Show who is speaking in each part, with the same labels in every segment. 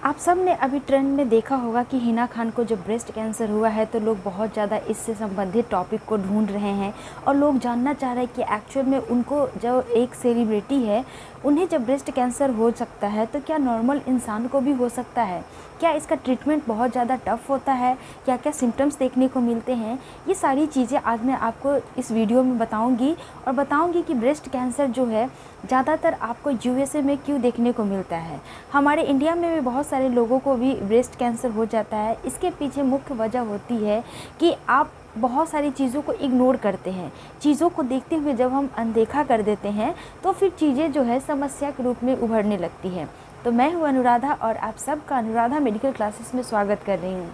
Speaker 1: आप सब ने अभी ट्रेंड में देखा होगा कि हिना खान को जब ब्रेस्ट कैंसर हुआ है तो लोग बहुत ज़्यादा इससे संबंधित टॉपिक को ढूंढ रहे हैं और लोग जानना चाह रहे हैं कि एक्चुअल में उनको जो एक सेलिब्रिटी है उन्हें जब ब्रेस्ट कैंसर हो सकता है तो क्या नॉर्मल इंसान को भी हो सकता है, क्या इसका ट्रीटमेंट बहुत ज़्यादा टफ होता है, क्या क्या सिम्टम्स देखने को मिलते हैं। ये सारी चीज़ें आज मैं आपको इस वीडियो में बताऊंगी और बताऊंगी कि ब्रेस्ट कैंसर जो है ज़्यादातर आपको यूएसए में क्यों देखने को मिलता है। हमारे इंडिया में भी बहुत सारे लोगों को भी ब्रेस्ट कैंसर हो जाता है। इसके पीछे मुख्य वजह होती है कि आप बहुत सारी चीज़ों को इग्नोर करते हैं। चीज़ों को देखते हुए जब हम अनदेखा कर देते हैं तो फिर चीज़ें जो है समस्या के रूप में उभरने लगती हैं। तो मैं हूँ अनुराधा और आप सबका अनुराधा मेडिकल क्लासेस में स्वागत कर रही हूँ।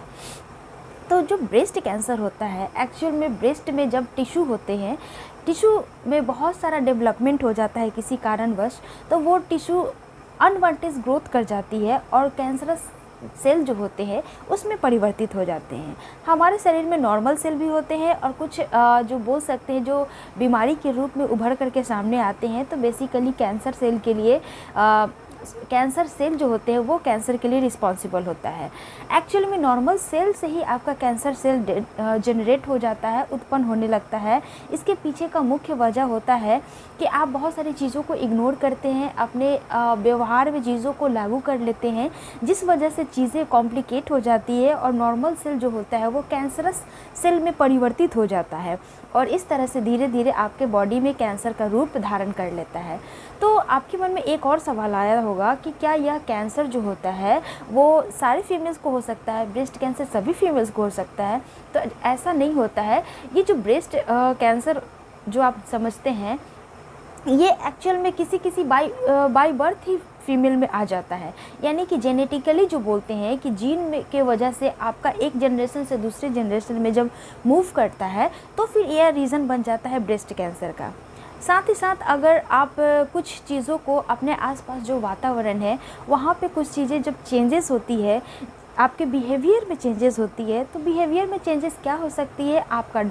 Speaker 1: तो जो ब्रेस्ट कैंसर होता है एक्चुअल में ब्रेस्ट में जब टिश्यू होते हैं, टिश्यू में बहुत सारा डेवलपमेंट हो जाता है किसी कारणवश, तो वो टिश्यू अनवांटेड ग्रोथ कर जाती है और कैंसरस सेल जो होते हैं उसमें परिवर्तित हो जाते हैं। हमारे शरीर में नॉर्मल सेल भी होते हैं और कुछ जो बोल सकते हैं जो बीमारी के रूप में उभर करके सामने आते हैं। तो बेसिकली कैंसर सेल के लिए कैंसर सेल जो होते हैं वो कैंसर के लिए रिस्पॉन्सिबल होता है। एक्चुअली में नॉर्मल सेल से ही आपका कैंसर सेल जनरेट हो जाता है, उत्पन्न होने लगता है। इसके पीछे का मुख्य वजह होता है कि आप बहुत सारी चीज़ों को इग्नोर करते हैं, अपने व्यवहार में चीज़ों को लागू कर लेते हैं, जिस वजह से चीज़ें कॉम्प्लिकेट हो जाती है और नॉर्मल सेल जो होता है वो कैंसरस सेल में परिवर्तित हो जाता है और इस तरह से धीरे धीरे आपके बॉडी में कैंसर का रूप धारण कर लेता है। तो आपके मन में एक और सवाल आया होगा कि क्या यह कैंसर जो होता है वो सारे फीमेल्स को हो सकता है, ब्रेस्ट कैंसर सभी फीमेल्स को हो सकता है? तो ऐसा नहीं होता है। ये जो ब्रेस्ट कैंसर जो आप समझते हैं ये एक्चुअल में किसी बाई बर्थ ही फीमेल में आ जाता है, यानी कि जेनेटिकली जो बोलते हैं कि जीन में के वजह से आपका एक जनरेशन से दूसरे जनरेशन में जब मूव करता है तो फिर यह रीज़न बन जाता है ब्रेस्ट कैंसर का। साथ ही साथ अगर आप कुछ चीज़ों को अपने आसपास जो वातावरण है वहाँ पे कुछ चीज़ें जब चेंजेस होती है, आपके बिहेवियर में चेंजेस होती है, तो बिहेवियर में चेंजेस क्या हो सकती है? आपका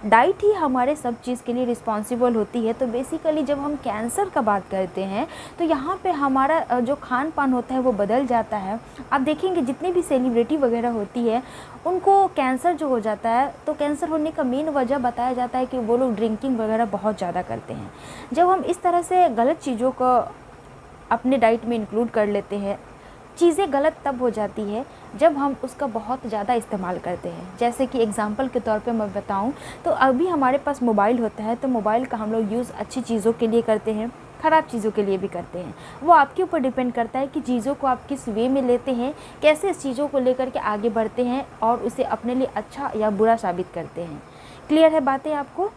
Speaker 1: डाइट ही हमारे सब चीज़ के लिए रिस्पॉन्सिबल होती है। तो बेसिकली जब हम कैंसर का बात करते हैं तो यहाँ पे हमारा जो खान पान होता है वो बदल जाता है। आप देखेंगे जितनी भी सेलिब्रिटी वगैरह होती है उनको कैंसर जो हो जाता है तो कैंसर होने का मेन वजह बताया जाता है कि वो लोग ड्रिंकिंग वगैरह बहुत ज़्यादा करते हैं। जब हम इस तरह से गलत चीज़ों को अपने डाइट में इंक्लूड कर लेते हैं, चीज़ें गलत तब हो जाती है जब हम उसका बहुत ज़्यादा इस्तेमाल करते हैं। जैसे कि एग्जांपल के तौर पे मैं बताऊं तो अभी हमारे पास मोबाइल होता है तो मोबाइल का हम लोग यूज़ अच्छी चीज़ों के लिए करते हैं, ख़राब चीज़ों के लिए भी करते हैं। वो आपके ऊपर डिपेंड करता है कि चीज़ों को आप किस वे में लेते हैं, कैसे इस चीज़ों को लेकर के आगे बढ़ते हैं और उसे अपने लिए अच्छा या बुरा साबित करते हैं। क्लियर है बातें आपको?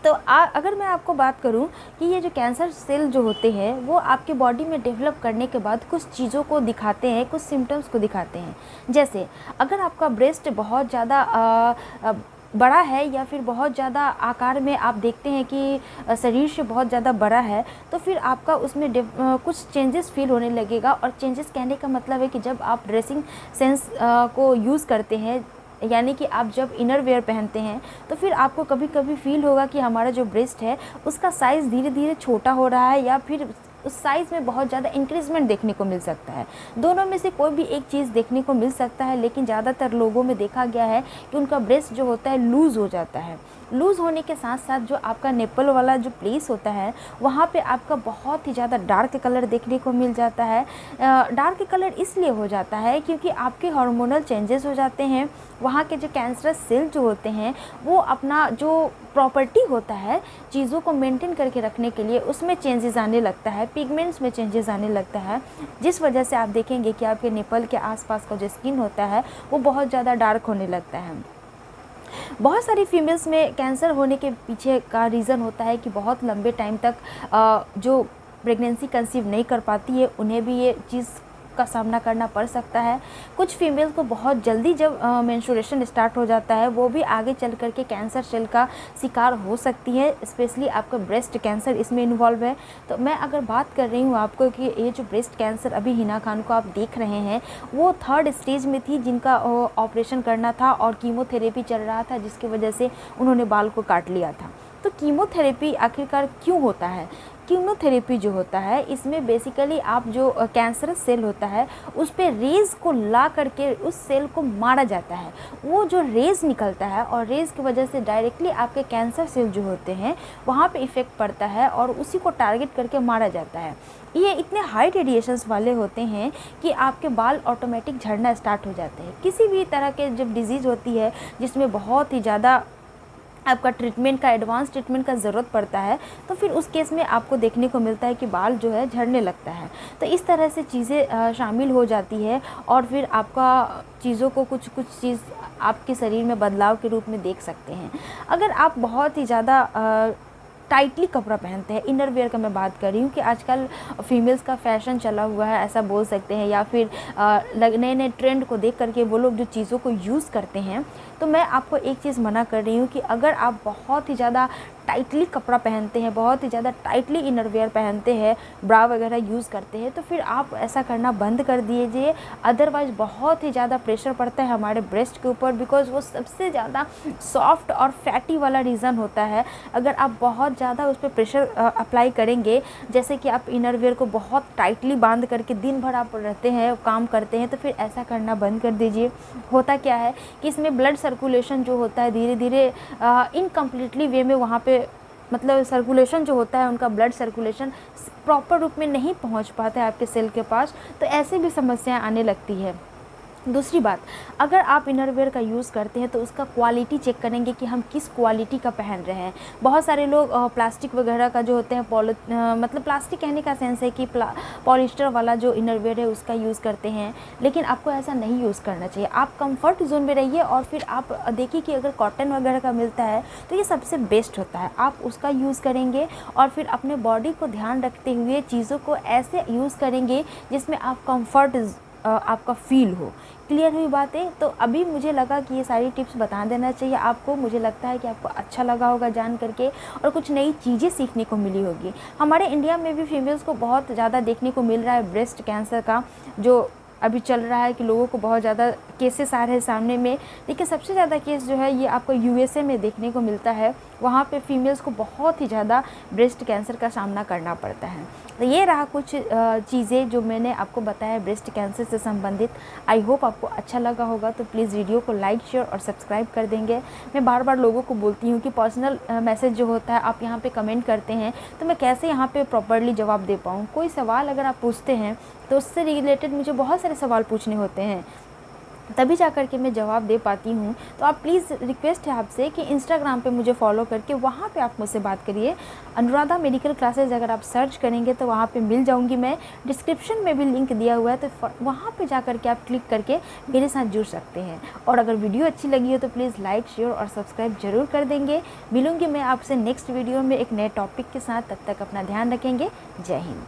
Speaker 1: तो अगर मैं आपको बात करूं कि ये जो कैंसर सेल जो होते हैं वो आपके बॉडी में डेवलप करने के बाद कुछ चीज़ों को दिखाते हैं, कुछ सिम्टम्स को दिखाते हैं। जैसे अगर आपका ब्रेस्ट बहुत ज़्यादा बड़ा है या फिर बहुत ज़्यादा आकार में आप देखते हैं कि शरीर से बहुत ज़्यादा बड़ा है तो फिर आपका उसमें कुछ चेंजेस फील होने लगेगा। और चेंजेस कहने का मतलब है कि जब आप ड्रेसिंग सेंस को यूज़ करते हैं, यानी कि आप जब इनर वेयर पहनते हैं तो फिर आपको कभी कभी फील होगा कि हमारा जो ब्रेस्ट है उसका साइज़ धीरे धीरे छोटा हो रहा है या फिर उस साइज़ में बहुत ज़्यादा इंक्रीजमेंट देखने को मिल सकता है। दोनों में से कोई भी एक चीज़ देखने को मिल सकता है, लेकिन ज़्यादातर लोगों में देखा गया है कि उनका ब्रेस्ट जो होता है लूज़ हो जाता है। लूज़ होने के साथ साथ जो आपका निप्पल वाला जो प्लेस होता है वहाँ पे आपका बहुत ही ज़्यादा डार्क कलर देखने को मिल जाता है। डार्क कलर इसलिए हो जाता है क्योंकि आपके हार्मोनल चेंजेस हो जाते हैं। वहाँ के जो कैंसरस सेल जो होते हैं वो अपना जो प्रॉपर्टी होता है चीज़ों को मेंटेन करके रखने के लिए उसमें चेंजेस आने लगता है, पिगमेंट्स में चेंजेस आने लगता है, जिस वजह से आप देखेंगे कि आपके निप्पल के आसपास का जो स्किन होता है वो बहुत ज़्यादा डार्क होने लगता है। बहुत सारी फीमेल्स में कैंसर होने के पीछे का रीज़न होता है कि बहुत लंबे टाइम तक जो प्रेगनेंसी कंसीव नहीं कर पाती है उन्हें भी ये चीज़ का सामना करना पड़ सकता है। कुछ फीमेल्स को बहुत जल्दी जब मेंस्ट्रुएशन स्टार्ट हो जाता है वो भी आगे चल कर के कैंसर सेल का शिकार हो सकती है, स्पेशली आपका ब्रेस्ट कैंसर इसमें इन्वॉल्व है। तो मैं अगर बात कर रही हूँ आपको कि ये जो ब्रेस्ट कैंसर अभी हिना खान को आप देख रहे हैं वो 3rd स्टेज में थी जिनका ऑपरेशन करना था और कीमोथेरेपी चल रहा था जिसकी वजह से उन्होंने बाल को काट लिया था। तो कीमोथेरेपी आखिरकार क्यों होता है? कीमोथेरेपी जो होता है, इसमें बेसिकली आप जो कैंसरस सेल होता है उस पे रेज़ को ला करके उस सेल को मारा जाता है। वो जो रेज़ निकलता है और रेज़ की वजह से डायरेक्टली आपके कैंसर सेल जो होते हैं वहाँ पे इफ़ेक्ट पड़ता है और उसी को टारगेट करके मारा जाता है। ये इतने हाई रेडिएशंस वाले होते हैं कि आपके बाल ऑटोमेटिक झड़ना स्टार्ट हो जाते हैं। किसी भी तरह के जब डिज़ीज़ होती है जिसमें बहुत ही ज़्यादा आपका ट्रीटमेंट का एडवांस ट्रीटमेंट का ज़रूरत पड़ता है, तो फिर उस केस में आपको देखने को मिलता है कि बाल जो है झड़ने लगता है। तो इस तरह से चीज़ें शामिल हो जाती है और फिर आपका चीज़ों को कुछ चीज़ आपके शरीर में बदलाव के रूप में देख सकते हैं। अगर आप बहुत ही ज़्यादा टाइटली कपड़ा पहनते हैं, इनर वेयर का मैं बात कर रही हूँ कि आजकल फीमेल्स का फैशन चला हुआ है ऐसा बोल सकते हैं, या फिर नए नए ट्रेंड को देख करके वो लोग जो चीज़ों को यूज़ करते हैं, तो मैं आपको एक चीज़ मना कर रही हूँ कि अगर आप बहुत ही ज़्यादा टाइटली कपड़ा पहनते हैं, बहुत ही ज़्यादा टाइटली इनर वेयर पहनते हैं, ब्रा वगैरह यूज़ करते हैं, तो फिर आप ऐसा करना बंद कर दीजिए। अदरवाइज़ बहुत ही ज़्यादा प्रेशर पड़ता है हमारे ब्रेस्ट के ऊपर, बिकॉज़ वो सबसे ज़्यादा सॉफ्ट और फैटी वाला रीज़न होता है। अगर आप बहुत ज़्यादा उस पर प्रेशर अप्लाई करेंगे, जैसे कि आप इनर वेयर को बहुत टाइटली बांध करके दिन भर आप रहते हैं, काम करते हैं, तो फिर ऐसा करना बंद कर दीजिए। होता क्या है कि इसमें ब्लड सर्कुलेशन जो होता है धीरे धीरे इनकम्प्लीटली वे में वहाँ पे मतलब सर्कुलेशन जो होता है उनका ब्लड सर्कुलेशन प्रॉपर रूप में नहीं पहुँच पाता है आपके सेल के पास, तो ऐसे भी समस्याएं आने लगती है। दूसरी बात, अगर आप इनरवेयर का यूज़ करते हैं तो उसका क्वालिटी चेक करेंगे कि हम किस क्वालिटी का पहन रहे हैं। बहुत सारे लोग प्लास्टिक वगैरह का जो होते हैं मतलब प्लास्टिक कहने का सेंस है कि पॉलिस्टर वाला जो इनरवेयर है उसका यूज़ करते हैं, लेकिन आपको ऐसा नहीं यूज़ करना चाहिए। आप कंफर्ट जोन में रहिए और फिर आप देखिए कि अगर कॉटन वगैरह का मिलता है तो ये सबसे बेस्ट होता है, आप उसका यूज़ करेंगे और फिर अपने बॉडी को ध्यान रखते हुए चीज़ों को ऐसे यूज़ करेंगे जिसमें आप कंफर्ट आपका फील हो। क्लियर हुई बातें? तो अभी मुझे लगा कि ये सारी टिप्स बता देना चाहिए आपको। मुझे लगता है कि आपको अच्छा लगा होगा जान करके और कुछ नई चीज़ें सीखने को मिली होगी। हमारे इंडिया में भी फीमेल्स को बहुत ज़्यादा देखने को मिल रहा है ब्रेस्ट कैंसर का, जो अभी चल रहा है कि लोगों को बहुत ज़्यादा केसेस आ रहे हैं सामने में। देखिए सबसे ज़्यादा केस जो है ये आपको यूएसए में देखने को मिलता है। वहाँ पे फीमेल्स को बहुत ही ज़्यादा ब्रेस्ट कैंसर का सामना करना पड़ता है। तो ये रहा कुछ चीज़ें जो मैंने आपको बताया ब्रेस्ट कैंसर से संबंधित। आई होप आपको अच्छा लगा होगा, तो प्लीज़ वीडियो को लाइक शेयर और सब्सक्राइब कर देंगे। मैं बार बार लोगों को बोलती हूँ कि पर्सनल मैसेज जो होता है आप यहाँ पे कमेंट करते हैं, तो मैं कैसे यहाँ पे प्रॉपर्ली जवाब दे पाऊँ। कोई सवाल अगर आप पूछते हैं तो उससे रिलेटेड मुझे बहुत सारे सवाल पूछने होते हैं, तभी जा कर के मैं जवाब दे पाती हूँ। तो आप प्लीज़ रिक्वेस्ट है आपसे कि इंस्टाग्राम पे मुझे फॉलो करके वहाँ पे आप मुझसे बात करिए। अनुराधा मेडिकल क्लासेज अगर आप सर्च करेंगे तो वहाँ पे मिल जाऊँगी मैं। डिस्क्रिप्शन में भी लिंक दिया हुआ है, तो वहाँ पे जा कर के आप क्लिक करके मेरे साथ जुड़ सकते हैं। और अगर वीडियो अच्छी लगी हो तो प्लीज़ लाइक शेयर और सब्सक्राइब ज़रूर कर देंगे। मिलूँगी मैं आपसे नेक्स्ट वीडियो में एक नए टॉपिक के साथ। तब तक अपना ध्यान रखेंगे। जय हिंद।